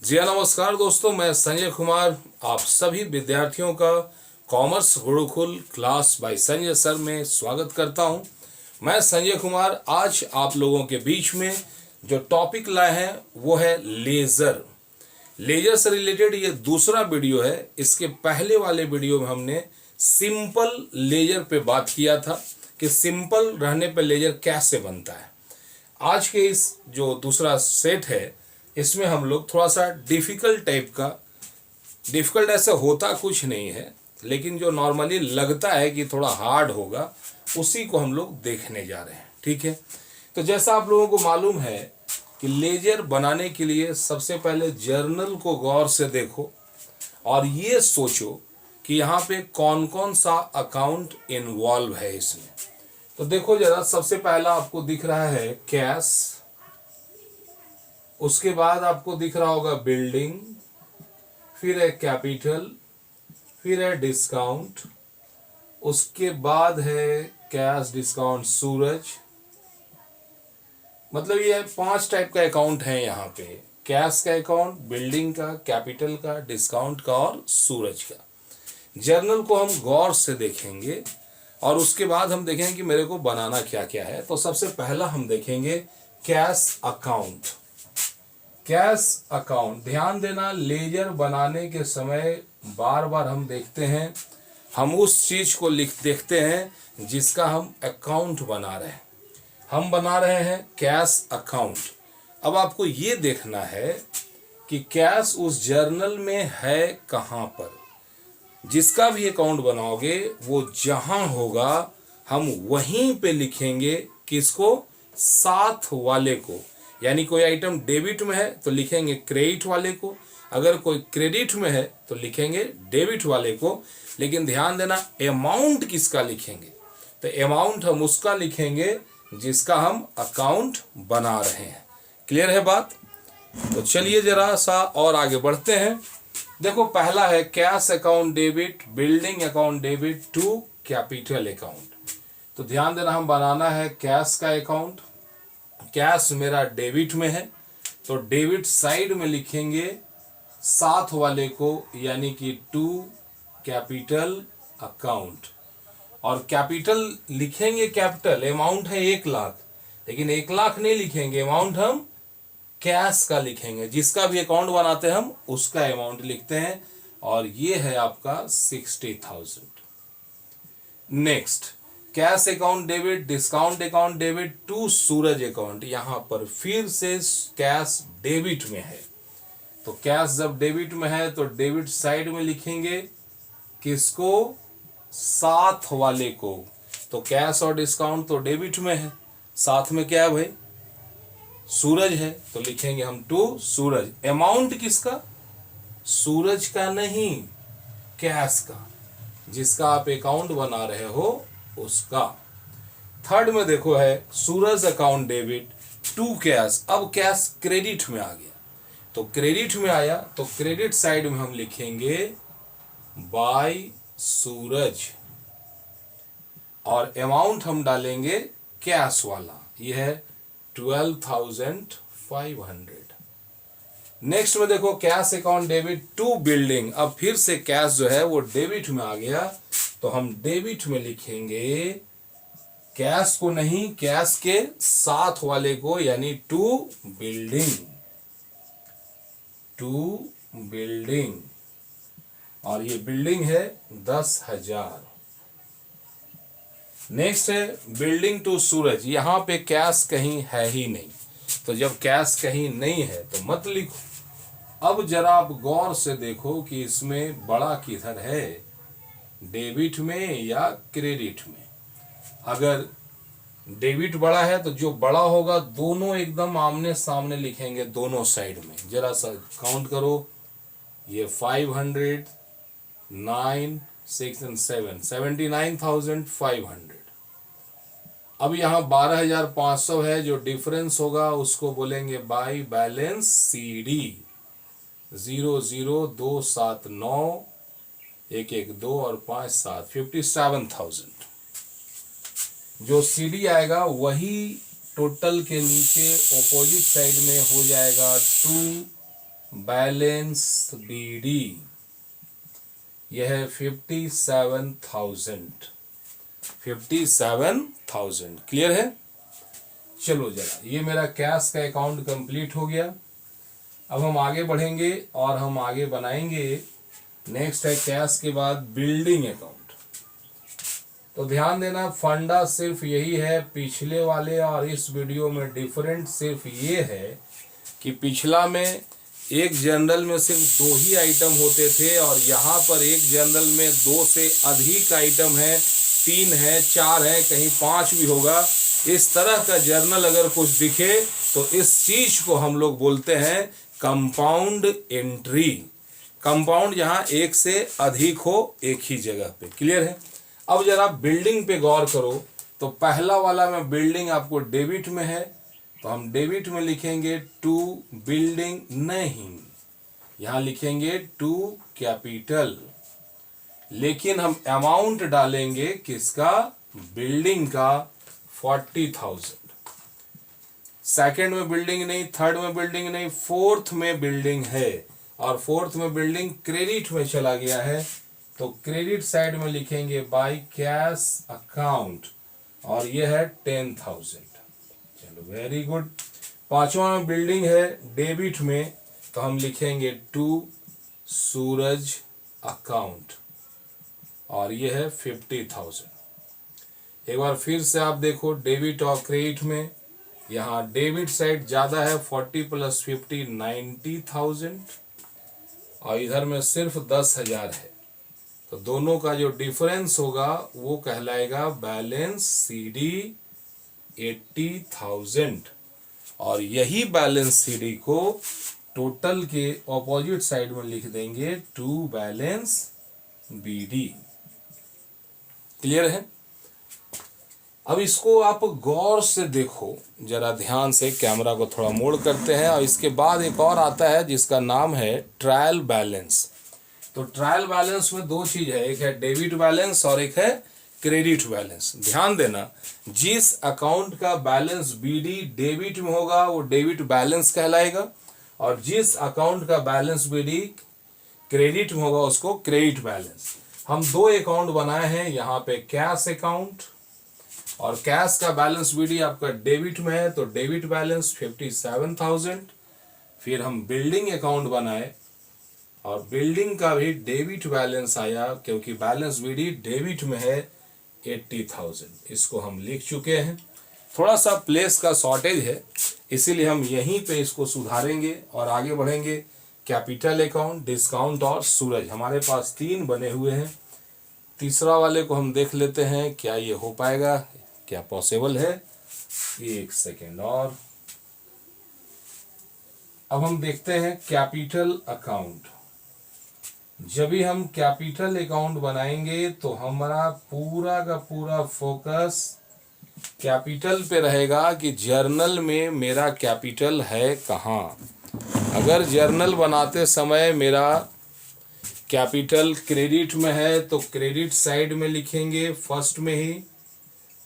जी हाँ, नमस्कार दोस्तों, मैं संजय कुमार आप सभी विद्यार्थियों का commerce Gurukul class by Sanjay sir में स्वागत करता हूँ। मैं संजय कुमार आज आप लोगों के बीच में जो टॉपिक लाए हैं वो है लेज़र। लेजर से रिलेटेड ये दूसरा वीडियो है। इसके पहले वाले वीडियो में हमने सिंपल लेजर पे बात किया था कि सिंपल रहने पे लेजर कैसे बनता है। आज के इस जो दूसरा सेट है इसमें हम लोग थोड़ा सा डिफ़िकल्ट टाइप का, डिफ़िकल्ट ऐसा होता कुछ नहीं है लेकिन जो नॉर्मली लगता है कि थोड़ा हार्ड होगा उसी को हम लोग देखने जा रहे हैं। ठीक है, तो जैसा आप लोगों को मालूम है कि लेजर बनाने के लिए सबसे पहले जर्नल को गौर से देखो और ये सोचो कि यहाँ पे कौन कौन सा अकाउंट इन्वॉल्व है इसमें। तो देखो जरा, सबसे पहला आपको दिख रहा है कैश, उसके बाद आपको दिख रहा होगा बिल्डिंग, फिर है कैपिटल, फिर है डिस्काउंट, उसके बाद है कैश डिस्काउंट सूरज। मतलब ये 5 टाइप का अकाउंट है यहाँ पे, कैश का अकाउंट, बिल्डिंग का, कैपिटल का, डिस्काउंट का और सूरज का। जर्नल को हम गौर से देखेंगे और उसके बाद हम देखेंगे कि मेरे को बनाना क्या क्या है। तो सबसे पहला हम देखेंगे कैश अकाउंट। कैश अकाउंट, ध्यान देना, लेजर बनाने के समय बार बार हम देखते हैं, हम उस चीज को देखते हैं जिसका हम अकाउंट बना रहे हैं। हम बना रहे हैं कैश अकाउंट। अब आपको ये देखना है कि कैश उस जर्नल में है कहाँ पर। जिसका भी अकाउंट बनाओगे वो जहां होगा हम वहीं पे लिखेंगे किसको, साथ वाले को। यानी कोई आइटम डेबिट में है तो लिखेंगे क्रेडिट वाले को, अगर कोई क्रेडिट में है तो लिखेंगे डेबिट वाले को। लेकिन ध्यान देना, अमाउंट किसका लिखेंगे, तो अमाउंट हम उसका लिखेंगे जिसका हम अकाउंट बना रहे हैं। क्लियर है बात? तो चलिए जरा सा और आगे बढ़ते हैं। देखो, पहला है cash account debit, building account debit to capital account. तो ध्यान देना, हम बनाना है कैश का अकाउंट। कैश मेरा डेबिट में है तो डेबिट साइड में लिखेंगे साथ वाले को, यानी कि टू कैपिटल अकाउंट। और कैपिटल लिखेंगे, कैपिटल अमाउंट है 1,00,000, लेकिन 1,00,000 नहीं लिखेंगे, अमाउंट हम कैश का लिखेंगे। जिसका भी अकाउंट बनाते हैं हम उसका अमाउंट लिखते हैं और ये है आपका 60,000। Next, cash account debit, discount account debit to Suraj account. यहां पर फिर से कैश डेबिट में है तो कैश जब डेबिट में है तो डेबिट साइड में लिखेंगे किसको, साथ वाले को। तो कैश और डिस्काउंट तो डेबिट में है, साथ में क्या है भाई, सूरज है, तो लिखेंगे हम टू सूरज। अमाउंट किसका, सूरज का नहीं, कैश का, जिसका आप अकाउंट बना रहे हो उसका। थर्ड में देखो है सूरज अकाउंट डेबिट टू कैश। अब कैश क्रेडिट में आ गया, तो क्रेडिट में आया तो क्रेडिट साइड में हम लिखेंगे बाय सूरज और अमाउंट हम डालेंगे कैश वाला, यह है 12,500। नेक्स्ट में देखो cash account debit to building. अब फिर से कैश जो है वो डेबिट में आ गया तो हम डेबिट में लिखेंगे कैश को नहीं, कैश के साथ वाले को, यानी टू बिल्डिंग, टू बिल्डिंग। और ये बिल्डिंग है 10,000। नेक्स्ट है बिल्डिंग टू सूरज। यहां पे कैश कहीं है ही नहीं, तो जब कैश कहीं नहीं है तो मत लिखो। अब जरा आप गौर से देखो कि इसमें बड़ा किधर है, डेबिट में या क्रेडिट में। अगर डेबिट बड़ा है तो जो बड़ा होगा दोनों एकदम आमने सामने लिखेंगे, दोनों साइड में। जरा सा काउंट करो, ये 500, 9, 6 and 7, 79,500। अब यहाँ 12,500 है, जो डिफरेंस होगा उसको बोलेंगे बाई बैलेंस CD 00279 112 और 57 57,000। जो CD आएगा वही टोटल के नीचे ऑपोजिट साइड में हो जाएगा टू बैलेंस BD यह है 57,000। क्लियर है। चलो जरा, ये मेरा कैश का अकाउंट कंप्लीट हो गया। अब हम आगे बढ़ेंगे और हम आगे बनाएंगे, नेक्स्ट है कैश के बाद बिल्डिंग अकाउंट। तो ध्यान देना, फंडा सिर्फ यही है पिछले वाले और इस वीडियो में डिफरेंट सिर्फ ये है कि पिछला में एक जर्नल में सिर्फ 2 ही आइटम होते थे और यहाँ पर एक जर्नल में 2 से अधिक आइटम है, 3 है, 4 है, कहीं 5 भी होगा। इस तरह का जर्नल अगर कुछ दिखे तो इस चीज को हम लोग बोलते हैं कंपाउंड एंट्री। कंपाउंड जहाँ एक से अधिक हो एक ही जगह पे। क्लियर है। अब जरा बिल्डिंग पे गौर करो, तो पहला वाला में बिल्डिंग आपको डेबिट में है, तो हम डेबिट में लिखेंगे टू बिल्डिंग, नहीं यहां लिखेंगे टू कैपिटल, लेकिन हम अमाउंट डालेंगे किसका, बिल्डिंग का 40,000। सेकंड में बिल्डिंग नहीं, थर्ड में बिल्डिंग नहीं, फोर्थ में बिल्डिंग है और फोर्थ में बिल्डिंग क्रेडिट में चला गया है, तो क्रेडिट साइड में लिखेंगे बाय कैश अकाउंट और यह है 10,000। चलो वेरी गुड। पांचवा में बिल्डिंग है डेबिट में, तो हम लिखेंगे टू सूरज अकाउंट और यह है 50,000। एक बार फिर से आप देखो, डेबिट और क्रेडिट में यहाँ डेबिट साइड ज्यादा है, 40 + 50 90,000 और इधर में सिर्फ 10,000 है, तो दोनों का जो डिफरेंस होगा वो कहलाएगा बैलेंस CD 80,000 और यही बैलेंस CD को टोटल के ऑपोजिट साइड में लिख देंगे टू बैलेंस BD। क्लियर है। अब इसको आप गौर से देखो जरा ध्यान से, कैमरा को थोड़ा मोड़ करते हैं और इसके बाद एक और आता है जिसका नाम है ट्रायल बैलेंस। तो ट्रायल बैलेंस में 2 चीज है, एक है डेबिट बैलेंस और एक है क्रेडिट बैलेंस। ध्यान देना, जिस अकाउंट का बैलेंस BD डेबिट में होगा वो डेबिट बैलेंस कहलाएगा और जिस अकाउंट का बैलेंस BD क्रेडिट में होगा उसको क्रेडिट बैलेंस। हम 2 अकाउंट बनाए हैं, यहाँ पे कैश अकाउंट और कैश का बैलेंस BD आपका डेबिट में है तो डेबिट बैलेंस 57,000। फिर हम बिल्डिंग अकाउंट बनाए और बिल्डिंग का भी डेबिट बैलेंस आया, क्योंकि बैलेंस BD डेबिट में है 80,000। इसको हम लिख चुके हैं। थोड़ा सा प्लेस का शॉर्टेज है, इसीलिए हम यहीं पे इसको सुधारेंगे और आगे बढ़ेंगे। कैपिटल अकाउंट, डिस्काउंट और सूरज, हमारे पास 3 बने हुए हैं। तीसरा वाले को हम देख लेते हैं, क्या ये हो पाएगा, क्या पॉसिबल है। 1 सेकेंड और अब हम देखते हैं कैपिटल अकाउंट। जब भी हम कैपिटल अकाउंट बनाएंगे तो हमारा पूरा का पूरा फोकस कैपिटल पे रहेगा कि जर्नल में मेरा कैपिटल है कहाँ। अगर जर्नल बनाते समय मेरा कैपिटल क्रेडिट में है तो क्रेडिट साइड में लिखेंगे फर्स्ट में ही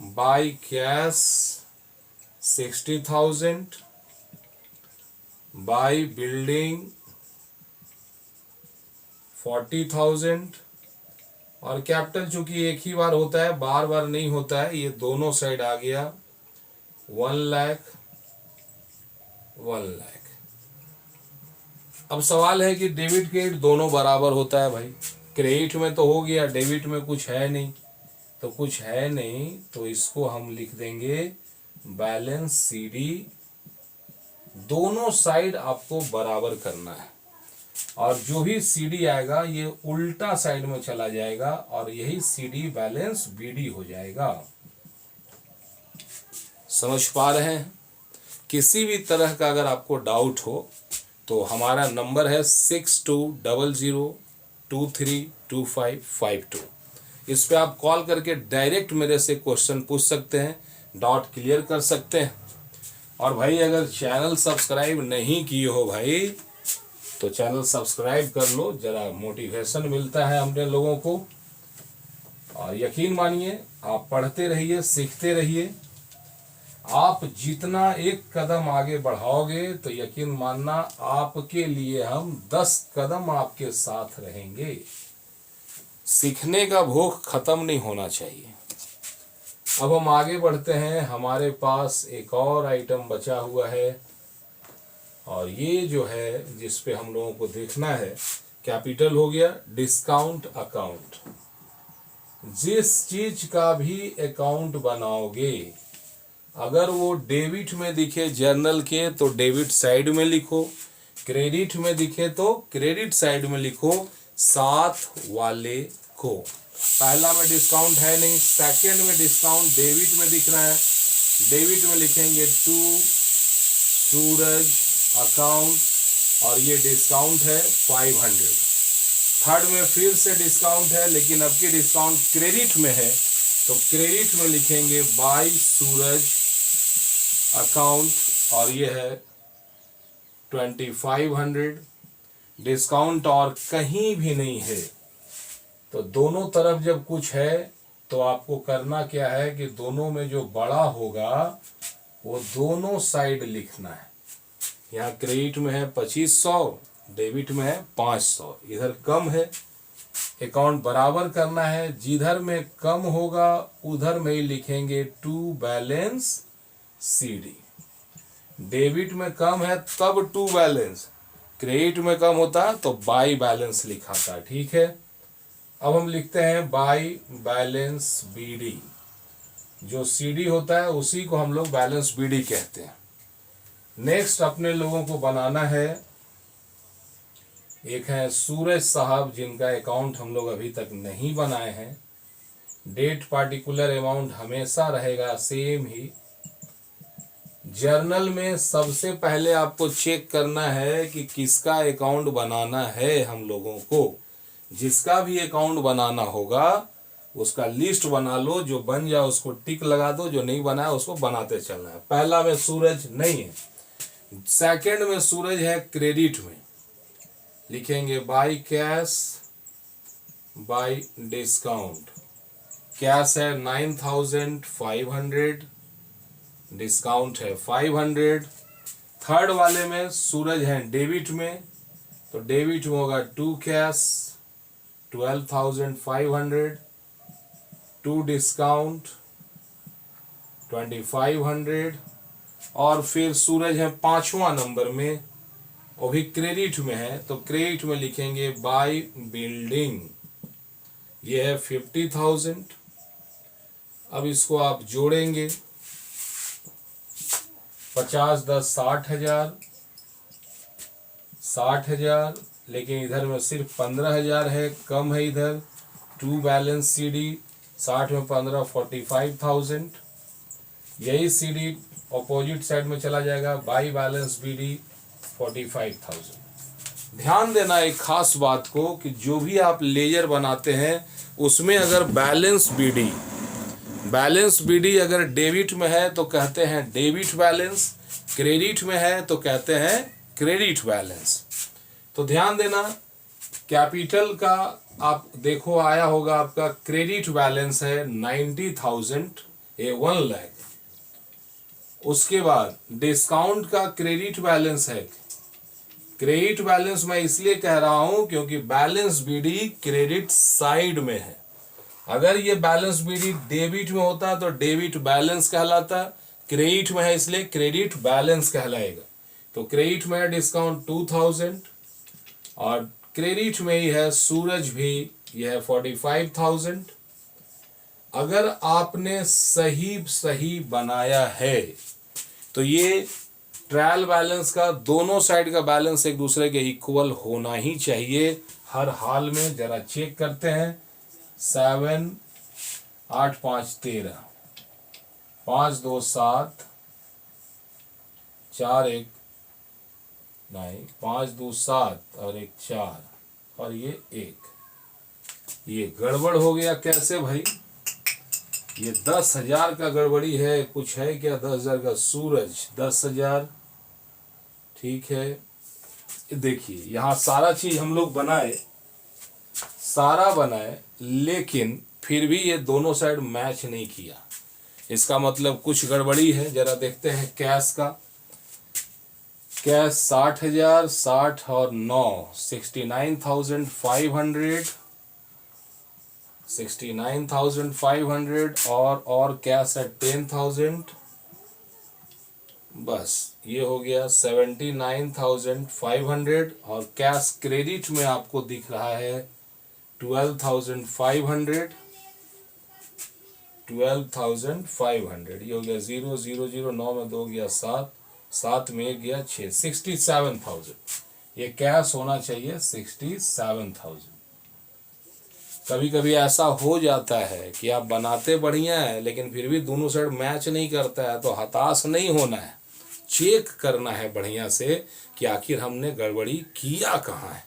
बाय कैश 60,000, बाय बिल्डिंग 40,000 और कैपिटल चूंकि एक ही बार होता है, बार बार नहीं होता है, ये दोनों साइड आ गया 1 लाख 1 लाख। अब सवाल है कि डेबिट क्रेडिट दोनों बराबर होता है भाई, क्रेडिट में तो हो गया, डेबिट में कुछ है नहीं, तो कुछ है नहीं तो इसको हम लिख देंगे बैलेंस CD। दोनों साइड आपको बराबर करना है और जो भी CD आएगा ये उल्टा साइड में चला जाएगा और यही CD बैलेंस BD हो जाएगा। समझ पा रहे हैं। किसी भी तरह का अगर आपको डाउट हो तो हमारा नंबर है 6200232552। इस पे आप कॉल करके डायरेक्ट मेरे से क्वेश्चन पूछ सकते हैं, डाउट क्लियर कर सकते हैं। और भाई अगर चैनल सब्सक्राइब नहीं किए हो भाई तो चैनल सब्सक्राइब कर लो, जरा मोटिवेशन मिलता है हमने लोगों को। और यकीन मानिए आप पढ़ते रहिए, सीखते रहिए आप जितना एक कदम आगे बढ़ाओगे तो यकीन मानना आपके लिए हम 10 कदम आपके साथ रहेंगे। सीखने का भूख खत्म नहीं होना चाहिए। अब हम आगे बढ़ते हैं, हमारे पास एक और आइटम बचा हुआ है और ये जो है जिस पे हम लोगों को देखना है, कैपिटल हो गया डिस्काउंट अकाउंट। जिस चीज का भी अकाउंट बनाओगे अगर वो डेबिट में दिखे जर्नल के तो डेबिट साइड में लिखो, क्रेडिट में दिखे तो क्रेडिट साइड में लिखो, साथ वाले को। पहला में डिस्काउंट है नहीं, सेकंड में डिस्काउंट डेबिट में दिख रहा है, डेबिट में लिखेंगे टू सूरज अकाउंट और ये डिस्काउंट है 500। थर्ड में फिर से डिस्काउंट है लेकिन अब की डिस्काउंट क्रेडिट में है तो क्रेडिट में लिखेंगे बाय सूरज अकाउंट और ये है 2500। डिस्काउंट और कहीं भी नहीं है तो दोनों तरफ जब कुछ है तो आपको करना क्या है कि दोनों में जो बड़ा होगा वो दोनों साइड लिखना है। यहाँ क्रेडिट में है 2500, डेबिट में है 500, इधर कम है, अकाउंट बराबर करना है, जिधर में कम होगा उधर में ही लिखेंगे टू बैलेंस सीडी। डेबिट में कम है तब टू बैलेंस, क्रेडिट में कम होता तो बाई बैलेंस लिखा था। ठीक है, अब हम लिखते हैं बाई बैलेंस बीडी। जो सीडी होता है उसी को हम लोग बैलेंस बीडी कहते हैं। नेक्स्ट अपने लोगों को बनाना है, एक है सूरज साहब जिनका अकाउंट हम लोग अभी तक नहीं बनाए हैं। डेट पार्टिकुलर अमाउंट हमेशा रहेगा सेम ही। जर्नल में सबसे पहले आपको चेक करना है कि किसका अकाउंट बनाना है। हम लोगों को जिसका भी अकाउंट बनाना होगा उसका लिस्ट बना लो, जो बन जाए उसको टिक लगा दो, जो नहीं बना है उसको बनाते चलना है। पहला में सूरज नहीं है, सेकंड में सूरज है क्रेडिट में, लिखेंगे by cash by discount. Cash है 9500, डिस्काउंट है 500। थर्ड वाले में सूरज है डेबिट में तो डेबिट में होगा टू कैश 12,500, टू डिस्काउंट 2500 और फिर सूरज है पांचवा नंबर में वो भी क्रेडिट में है तो क्रेडिट में लिखेंगे बाय बिल्डिंग, ये है 50,000। अब इसको आप जोड़ेंगे 50 10 60,000, 60,000, लेकिन इधर में सिर्फ 15,000 है, कम है इधर। टू बैलेंस सीडी 60 में 15 45,000। यही सीडी अपोजिट साइड में चला जाएगा बाई बैलेंस बीडी 45,000। ध्यान देना एक खास बात को कि जो भी आप लेजर बनाते हैं उसमें अगर बैलेंस बीडी अगर डेबिट में है तो कहते हैं डेबिट बैलेंस, क्रेडिट में है तो कहते हैं क्रेडिट बैलेंस। तो ध्यान देना, कैपिटल का आप देखो आया होगा आपका क्रेडिट बैलेंस है 90,000 ये 1 लाख। उसके बाद डिस्काउंट का क्रेडिट बैलेंस है, क्रेडिट बैलेंस मैं इसलिए कह रहा हूं क्योंकि बैलेंस बीडी क्रेडिट साइड में है। अगर ये बैलेंस बीडी डेबिट में होता तो डेबिट बैलेंस कहलाता, क्रेडिट में है इसलिए क्रेडिट बैलेंस कहलाएगा। तो क्रेडिट में है डिस्काउंट 2000 और क्रेडिट में ही है सूरज भी, यह है 45,000। अगर आपने सही बनाया है तो ये ट्रायल बैलेंस का दोनों साइड का बैलेंस एक दूसरे के इक्वल होना ही चाहिए हर हाल में। जरा चेक करते हैं, 7 8 5 13, 5 2 7, 4 1 नहीं 5 2 7 और 1 4 और ये 1। ये गड़बड़ हो गया कैसे भाई? ये 10,000 का गड़बड़ी है, कुछ है क्या? 10,000 का सूरज 10,000, ठीक है। देखिए यहाँ सारा चीज हम लोग सारा बनाए लेकिन फिर भी ये दोनों साइड मैच नहीं किया। इसका मतलब कुछ गड़बड़ी है। जरा देखते हैं कैश का। कैश 60,000, 60 और 9 69,500, 69,500 और कैश है 10,000। बस ये हो गया 79,500 और कैश क्रेडिट में आपको दिख रहा है 12,500, 12,500। ये हो गया 0 0 0, 9 में 2 गया 7, 7 में 1 गया 6, 67,000। ये कैश होना चाहिए 67,000। कभी कभी ऐसा हो जाता है कि आप बनाते बढ़िया है लेकिन फिर भी दोनों साइड मैच नहीं करता है, तो हताश नहीं होना है, चेक करना है बढ़िया से कि आखिर हमने गड़बड़ी किया कहाँ है।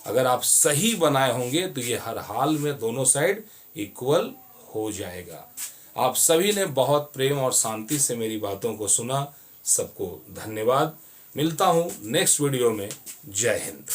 अगर आप सही बनाए होंगे तो ये हर हाल में दोनों साइड इक्वल हो जाएगा। आप सभी ने बहुत प्रेम और शांति से मेरी बातों को सुना, सबको धन्यवाद। मिलता हूँ नेक्स्ट वीडियो में। जय हिंद।